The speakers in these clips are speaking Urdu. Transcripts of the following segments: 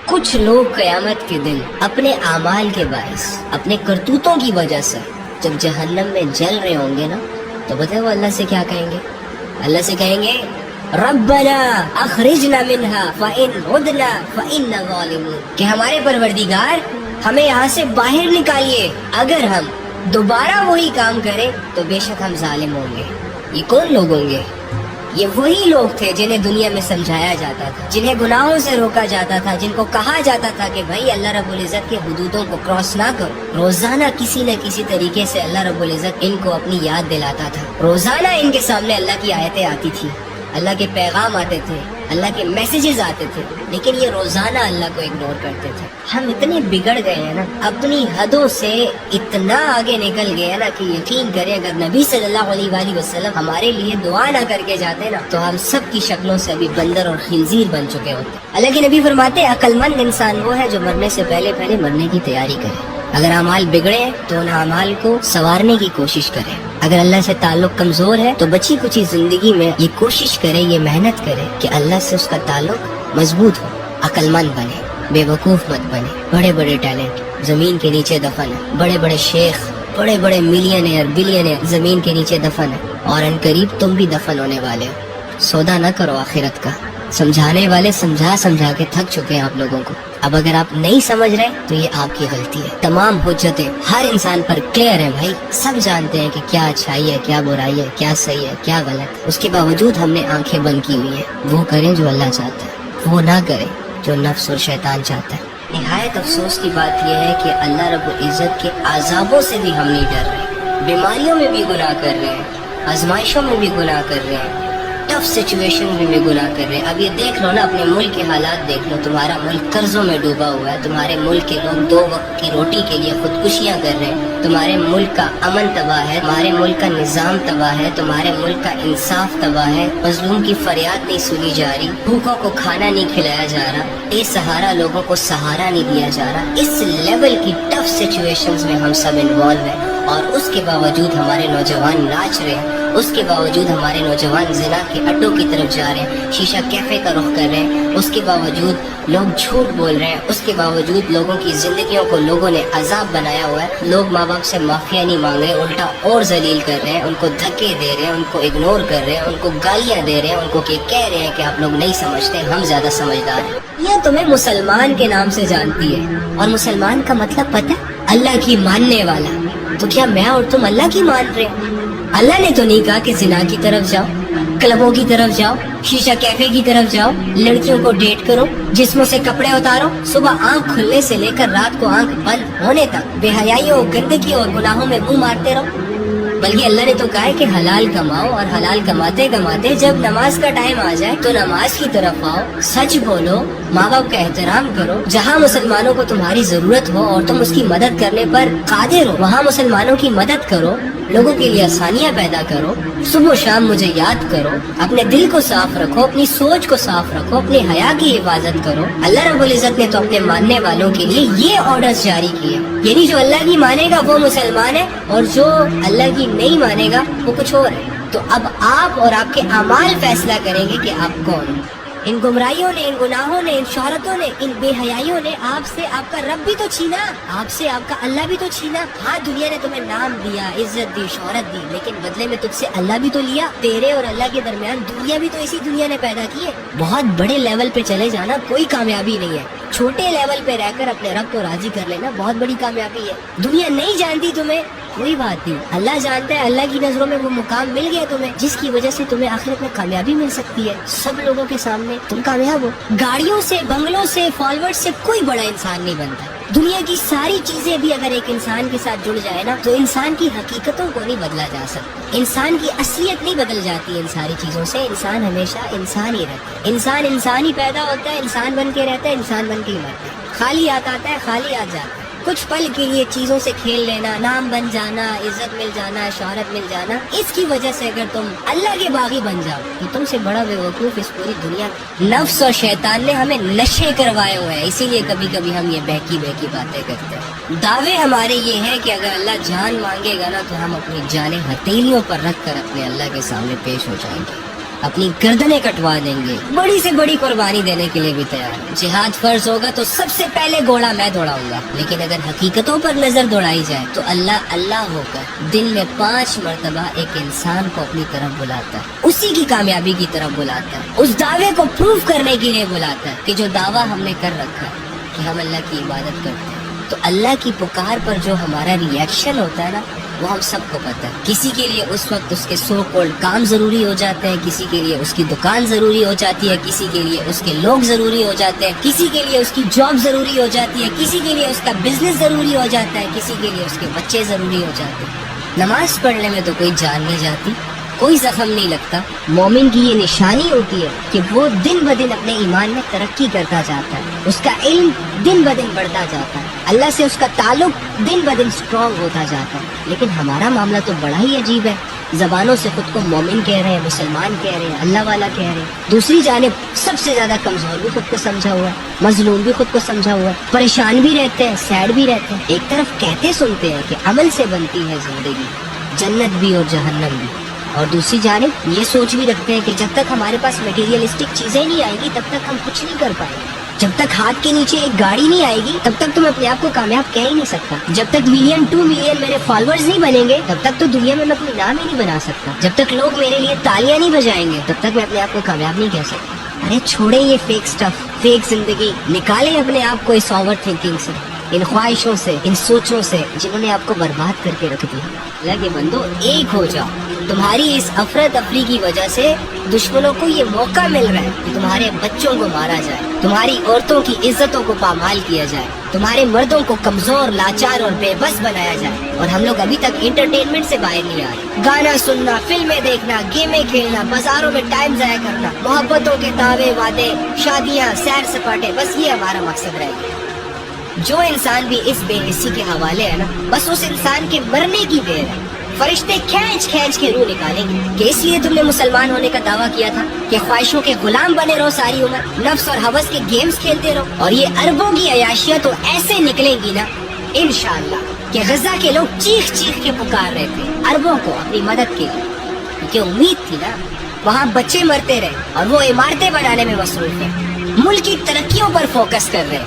کچھ لوگ قیامت کے دن اپنے اعمال کے باعث، اپنے کرتوتوں کی وجہ سے جب جہنم میں جل رہے ہوں گے نا، تو بتائیں وہ اللہ سے کیا کہیں گے؟ اللہ سے کہیں گے ربنا اخرجنا منها فإن عدنا فإنا ظالمون، کہ ہمارے پروردگار ہمیں یہاں سے باہر نکالیے، اگر ہم دوبارہ وہی کام کریں تو بے شک ہم ظالم ہوں گے۔ یہ کون لوگ ہوں گے؟ یہ وہی لوگ تھے جنہیں دنیا میں سمجھایا جاتا تھا، جنہیں گناہوں سے روکا جاتا تھا، جن کو کہا جاتا تھا کہ بھائی اللہ رب العزت کے حدودوں کو کراس نہ کرو۔ روزانہ کسی نہ کسی طریقے سے اللہ رب العزت ان کو اپنی یاد دلاتا تھا، روزانہ ان کے سامنے اللہ کی آیتیں آتی تھی، اللہ کے پیغام آتے تھے، اللہ کے میسیجز آتے تھے، لیکن یہ روزانہ اللہ کو اگنور کرتے تھے۔ ہم اتنے بگڑ گئے ہیں نا، اپنی حدوں سے اتنا آگے نکل گئے ہیں نا کہ یقین کریں اگر نبی صلی اللہ علیہ وآلہ وسلم ہمارے لیے دعا نہ کر کے جاتے نا تو ہم سب کی شکلوں سے ابھی بندر اور خنزیر بن چکے ہوتے۔ اللہ کے نبی فرماتے ہیں عقل مند انسان وہ ہے جو مرنے سے پہلے مرنے کی تیاری کرے۔ اگر اعمال بگڑے تو ان اعمال کو سنوارنے کی کوشش کرے، اگر اللہ سے تعلق کمزور ہے تو بچی کچی زندگی میں یہ کوشش کرے، یہ محنت کرے کہ اللہ سے اس کا تعلق مضبوط ہو، عقل مند بنے، بے وقوف مت بنے۔ بڑے بڑے ٹیلنٹ زمین کے نیچے دفن ہیں، بڑے بڑے شیخ، بڑے بڑے ملینئر بلینئر زمین کے نیچے دفن ہیں، اور ان قریب تم بھی دفن ہونے والے ہو۔ سودا نہ کرو آخرت کا۔ سمجھانے والے سمجھا کے تھک چکے ہیں آپ لوگوں کو۔ اب اگر آپ نہیں سمجھ رہے تو یہ آپ کی غلطی ہے۔ تمام حجتیں ہر انسان پر کلیئر ہیں بھائی، سب جانتے ہیں کہ کیا اچھائی ہے، کیا برائی ہے، کیا صحیح ہے، کیا غلط ہے۔ اس کے باوجود ہم نے آنکھیں بند کی ہوئی ہیں۔ وہ کریں جو اللہ چاہتا ہے، وہ نہ کریں جو نفس اور شیطان چاہتا ہے۔ نہایت افسوس کی بات یہ ہے کہ اللہ رب العزت کے عذابوں سے بھی ہم نہیں ڈر رہے، بیماریوں میں بھی گناہ کر رہے ہیں، آزمائشوں میں بھی گناہ کر رہے ہیں، ٹف سچویشن میں بھی گناہ کر رہے ہیں۔ اب یہ دیکھ لو نا، اپنے ملک کے حالات دیکھ لو، تمہارا ملک قرضوں میں ڈوبا ہوا ہے، تمہارے ملک کے لوگ 2 وقت کی روٹی کے لیے خودکشیاں کر رہے ہیں، تمہارے ملک کا امن تباہ ہے، تمہارے ملک کا نظام تباہ ہے، تمہارے ملک کا انصاف تباہ ہے، مظلوم کی فریاد نہیں سنی جا رہی، بھوکوں کو کھانا نہیں کھلایا جا رہا، بے سہارا لوگوں کو سہارا نہیں دیا جا رہا۔ اس لیول کی ٹف سچویشنز میں ہم سب انوالو ہیں، اور اس کے باوجود ہمارے نوجوان ناچ رہے ہیں، اس کے باوجود ہمارے نوجوان زنا کے اڈوں کی طرف جا رہے ہیں، شیشہ کیفے کا رخ کر رہے ہیں، اس کے باوجود لوگ جھوٹ بول رہے ہیں، اس کے باوجود لوگوں کی زندگیوں کو لوگوں نے عذاب بنایا ہوا ہے۔ لوگ ماں باپ سے معافیا نہیں مانگ رہے، الٹا اور ذلیل کر رہے ہیں، ان کو دھکے دے رہے ہیں، ان کو اگنور کر رہے ہیں، ان کو گالیاں دے رہے ہیں، ان کو کہہ رہے ہیں کہ آپ لوگ نہیں سمجھتے، ہم زیادہ سمجھدار ہیں۔ یہ تمہیں مسلمان کے نام سے جانتی ہے، اور مسلمان کا مطلب پتہ ہے؟ اللہ کی ماننے والا۔ تو کیا میں اور تم اللہ کی مان رہے ہیں؟ اللہ نے تو نہیں کہا کہ زنا کی طرف جاؤ، کلبوں کی طرف جاؤ، شیشہ کیفے کی طرف جاؤ، لڑکیوں کو ڈیٹ کرو، جسموں سے کپڑے اتارو، صبح آنکھ کھلنے سے لے کر رات کو آنکھ بند ہونے تک بے حیائیوں، گندگی اور گناہوں میں منہ مارتے رہو۔ بلکہ اللہ نے تو کہا ہے کہ حلال کماؤ، اور حلال کماتے کماتے جب نماز کا ٹائم آ جائے تو نماز کی طرف آؤ، سچ بولو، ماں باپ کا احترام کرو، جہاں مسلمانوں کو تمہاری ضرورت ہو اور تم اس کی مدد کرنے پر قادر ہو وہاں مسلمانوں کی مدد کرو، لوگوں کے لیے آسانیاں پیدا کرو، صبح و شام مجھے یاد کرو، اپنے دل کو صاف رکھو، اپنی سوچ کو صاف رکھو، اپنے حیا کی حفاظت کرو۔ اللہ رب العزت نے تو اپنے ماننے والوں کے لیے یہ آرڈرز جاری کیے، یعنی جو اللہ کی مانے گا وہ مسلمان ہے، اور جو اللہ کی نہیں مانے گا وہ کچھ اور ہے۔ تو اب آپ اور آپ کے اعمال فیصلہ کریں گے کہ آپ کون ہیں۔ ان گمراہیوں نے، ان گناہوں نے، ان شہرتوں نے، ان بے حیائیوں نے آپ سے آپ کا رب بھی تو چھینا، آپ سے آپ کا اللہ بھی تو چھینا۔ ہاں دنیا نے تمہیں نام دیا، عزت دی، شہرت دی، لیکن بدلے میں تجھ سے اللہ بھی تو لیا۔ تیرے اور اللہ کے درمیان دنیا بھی تو اسی دنیا نے پیدا کی ہے۔ بہت بڑے لیول پہ چلے جانا کوئی کامیابی نہیں ہے، چھوٹے لیول پہ رہ کر اپنے رب کو راضی کر لینا بہت بڑی کامیابی ہے۔ دنیا نہیں جانتی تمہیں، کوئی بات نہیں، اللہ جانتا ہے، اللہ کی نظروں میں وہ مقام مل گیا تمہیں جس کی وجہ سے تمہیں آخرت میں کامیابی مل سکتی ہے۔ سب لوگوں کے سامنے تم کامیاب ہو۔ گاڑیوں سے، بنگلوں سے، فالوورز سے کوئی بڑا انسان نہیں بنتا۔ دنیا کی ساری چیزیں بھی اگر ایک انسان کے ساتھ جڑ جائے نا تو انسان کی حقیقتوں کو نہیں بدلا جا سکتا، انسان کی اصلیت نہیں بدل جاتی ان ساری چیزوں سے۔ انسان ہمیشہ انسان ہی رہتا ہے، انسان ہی پیدا ہوتا ہے، انسان بن کے رہتا ہے، انسان بن کے ہی مرتا ہے۔ خالی آتا ہے، خالی آ جاتا ہے۔ کچھ پل کے لیے چیزوں سے کھیل لینا، نام بن جانا، عزت مل جانا، شہرت مل جانا، اس کی وجہ سے اگر تم اللہ کے باغی بن جاؤ تو تم سے بڑا بے وقوف اس پوری دنیا میں۔ نفس اور شیطان نے ہمیں نشے کروائے ہوئے ہیں، اسی لیے کبھی کبھی ہم یہ بہکی باتیں کرتے ہیں۔ دعوے ہمارے یہ ہیں کہ اگر اللہ جان مانگے گا نا تو ہم اپنی جانیں ہتھیلیوں پر رکھ کر اپنے اللہ کے سامنے پیش ہو جائیں گے۔ اپنی گردنیں کٹوا دیں گے, بڑی سے بڑی قربانی دینے کے لیے بھی تیار ہیں. جہاد فرض ہوگا تو سب سے پہلے گھوڑا میں دوڑاؤں گا, لیکن اگر حقیقتوں پر نظر دوڑائی جائے تو اللہ اللہ ہو کر دن میں 5 مرتبہ ایک انسان کو اپنی طرف بلاتا ہے, اسی کی کامیابی کی طرف بلاتا ہے, اس دعوے کو پروف کرنے کے لیے بلاتا ہے کہ جو دعویٰ ہم نے کر رکھا ہے کہ ہم اللہ کی عبادت کرتے ہیں. تو اللہ کی پکار پر جو ہمارا ریئیکشن ہوتا ہے نا, وہ ہم سب کو پتہ ہے. کسی کے لیے اس وقت اس کے سو کولڈ کام ضروری ہو جاتے ہیں, کسی کے لیے اس کی دکان ضروری ہو جاتی ہے, کسی کے لیے اس کے لوگ ضروری ہو جاتے ہیں, کسی کے لیے اس کی جاب ضروری ہو جاتی ہے, کسی کے لیے اس کا بزنس ضروری ہو جاتا ہے, کسی کے لیے اس کے بچے ضروری ہو جاتے ہیں. نماز پڑھنے میں تو کوئی جان نہیں جاتی, کوئی زخم نہیں لگتا. مومن کی یہ نشانی ہوتی ہے کہ وہ دن بدن اپنے ایمان میں ترقی کرتا جاتا ہے, اس کا علم دن بدن بڑھتا جاتا ہے, اللہ سے اس کا تعلق دن بدن سٹرونگ ہوتا جاتا ہے. لیکن ہمارا معاملہ تو بڑا ہی عجیب ہے. زبانوں سے خود کو مومن کہہ رہے ہیں, مسلمان کہہ رہے ہیں, اللہ والا کہہ رہے ہیں. دوسری جانب سب سے زیادہ کمزور بھی خود کو سمجھا ہوا ہے, مظلوم بھی خود کو سمجھا ہوا ہے, پریشان بھی رہتے ہیں, سیڈ بھی رہتے ہیں. ایک طرف کہتے سنتے ہیں کہ عمل سے بنتی ہے زندگی, جنت بھی اور جہنم بھی, اور دوسری جانب یہ سوچ بھی رکھتے ہیں کہ جب تک ہمارے پاس میٹیریلسٹک چیزیں نہیں آئیں گی تب تک ہم کچھ نہیں کر پائیں گے. جب تک ہاتھ کے نیچے ایک گاڑی نہیں آئے گی تب تک تم اپنے آپ کو کامیاب کہہ ہی نہیں سکتا. جب تک 1 2 ملین میرے فالوورز نہیں بنیں گے تب تک تو دنیا میں اپنا نام ہی نہیں بنا سکتا. جب تک لوگ میرے لیے تالیاں نہیں بجائیں گے تب تک میں اپنے آپ کو کامیاب نہیں کہہ سکتا. ارے چھوڑیں یہ فیک سٹف, فیک زندگی, نکالیں اپنے آپ کو اس اوور تھنکنگ سے, ان خواہشوں سے, ان سوچوں سے جنہوں نے آپ کو برباد کر کے رکھ دیا. اللہ کے بندو ایک ہو جاؤ. تمہاری اس افراتفری کی وجہ سے دشمنوں کو یہ موقع مل رہا ہے کہ تمہارے بچوں کو مارا جائے, تمہاری عورتوں کی عزتوں کو پامال کیا جائے, تمہارے مردوں کو کمزور, لاچار اور بے بس بنایا جائے, اور ہم لوگ ابھی تک انٹرٹینمنٹ سے باہر نہیں آ رہے. گانا سننا, فلمیں دیکھنا, گیمیں کھیلنا, بازاروں میں ٹائم ضائع کرنا, محبتوں کے دعوے وعدے, شادیاں, سیر سپاٹے, بس یہ ہمارا مقصد رہے گا. جو انسان بھی اس بے حسی کے حوالے ہے نا, بس اس انسان کے مرنے کی دیر ہے. فرشتے کھینچ کھینچ کے روح نکالیں گے کہ اس لیے تم نے مسلمان ہونے کا دعویٰ کیا تھا کہ خواہشوں کے غلام بنے رہو ساری عمر, نفس اور ہوس کے گیمز کھیلتے رہو, اور یہ اربوں کی عیاشیاں تو ایسے نکلیں گی نا انشاءاللہ کہ غزہ کے لوگ چیخ چیخ کے پکار رہے تھے اربوں کو اپنی مدد کے لیے, کیونکہ امید تھی نا وہاں بچے مرتے رہے اور وہ عمارتیں بنانے میں مصروف ہیں, ملک کی ترقیوں پر فوکس کر رہے.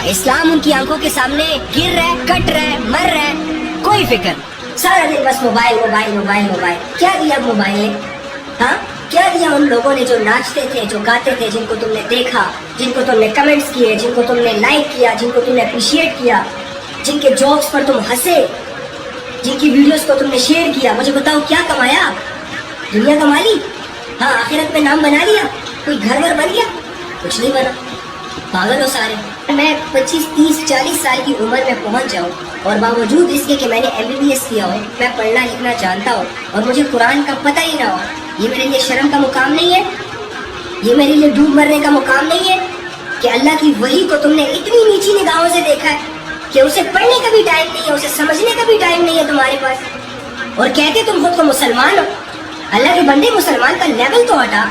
اسلام ان کی آنکھوں کے سامنے گر رہا ہے, کٹ رہا ہے, مر رہا ہے, کوئی فکر. سارا دن بس موبائل موبائل موبائل موبائل. کیا دیا موبائل نے؟ ہاں کیا دیا ان لوگوں نے جو ناچتے تھے, جو گاتے تھے, جن کو تم نے دیکھا, جن کو تم نے کمنٹس کیے, جن کو تم نے لائک کیا, جن کو تم نے اپریشیٹ کیا, جن کے جوکس پر تم ہنسے, جن کی ویڈیوز کو تم نے شیئر کیا. مجھے بتاؤ کیا کمایا؟ دنیا کما لی؟ ہاں آخرت میں نام بنا لیا؟ کوئی گھر ور بن گیا؟ کچھ نہیں بنا. پاگل ہو سارے. میں 25 30 40 سال کی عمر میں پہنچ جاؤں اور باوجود اس کے کہ میں نے MBBS کیا ہو, میں پڑھنا لکھنا جانتا ہوں اور مجھے قرآن کا پتہ ہی نہ ہو, یہ میرے لیے شرم کا مقام نہیں ہے؟ یہ میرے لیے ڈوب مرنے کا مقام نہیں ہے کہ اللہ کی وحی کو تم نے اتنی نیچی نگاہوں سے دیکھا ہے کہ اسے پڑھنے کا بھی ٹائم نہیں ہے, اسے سمجھنے کا بھی ٹائم نہیں ہے تمہارے پاس, اور کہتے تم خود کو مسلمان ہو. اللہ کے بندے مسلمان کا لیول تو ہٹا,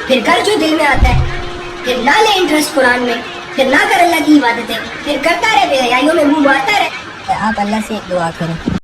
پھر کر جو دل میں آتا ہے, پھر نہ لے انٹرسٹ قرآن میں, پھر نہ کر اللہ کی عبادتیں, پھر کرتا رہے بے حیائیوں میں منہ مارتا رہے. آپ اللہ سے ایک دعا کریں.